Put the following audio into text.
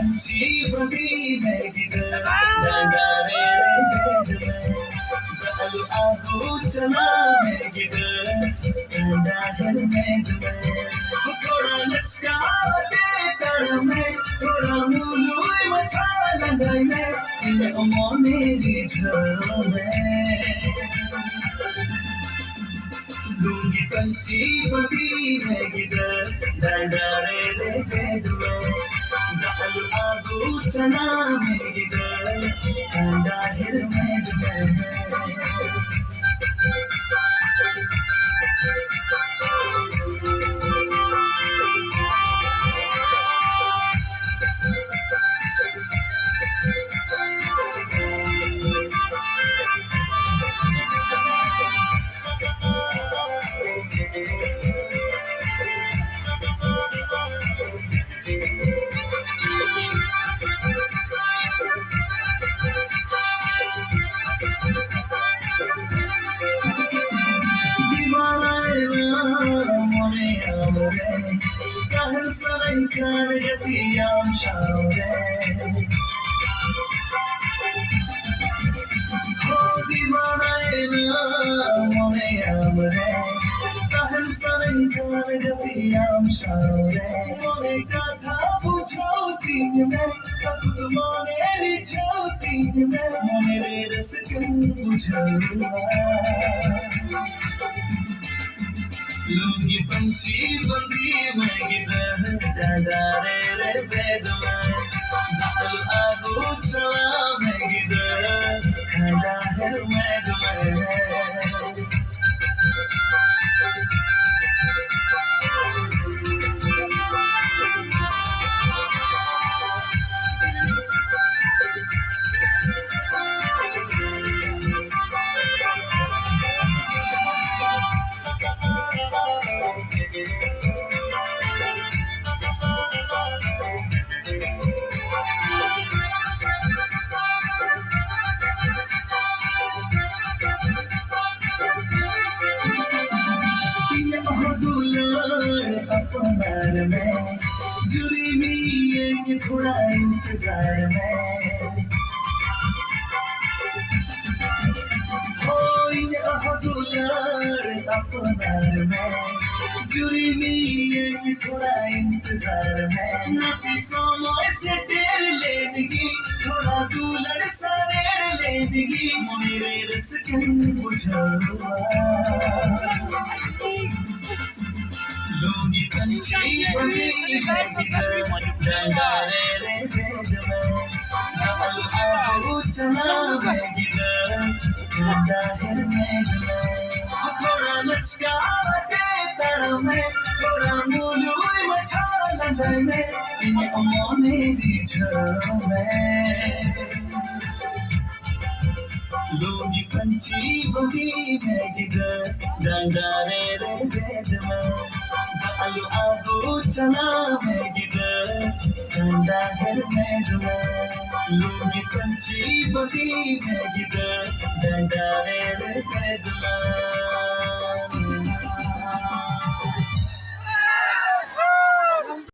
पंछी बड़ी मैगिद डांडारे बेदमे बालू आगू चला मैगिद डांडारे बेदमे थोड़ा लचका दे कर में थोड़ा मुलु मचा लगाई में ये मोनेरी झमे लूंगी पंछी बड़ी मैगिद डांडारे बेदमे बालू आगू चला मैगिद डांडारे बेदमे kahel sarang kargatiyam shaure ho divanayna mone amre kahel sarang kargatiyam shaure mone katha bujhoti me kat mone rijhoti me mone raskan bujhawa लूंगी पंछी बंदी मैगिद डांडारे बेदमे बालू आगू चला मैगिद डांडारे बेदमे अपनार में जुरी में थोड़ा इंतजार में हो दुलार अपनार में जुरी में थोड़ा इंतजार में नसी समय से टेर लेनगी थोड़ा दुलड़ सरेड़ लेनगी मेरे रसकन बुझावा लूंगी पंछी बड़ी मैगिद डांडारे बेदमे बालू आगू चला मैगिद डांडारे बेदमे थोड़ा लचका दे तर में थोड़ा मुलु मचा लगाई में ये मोनेरी झमे लूंगी पंछी बड़ी मैगिद डांडारे बेदमे बालू आगू चला मैगिद डांडारे बेदमे लूंगी पंछी बड़ी मैगिद डांडारे बेदमे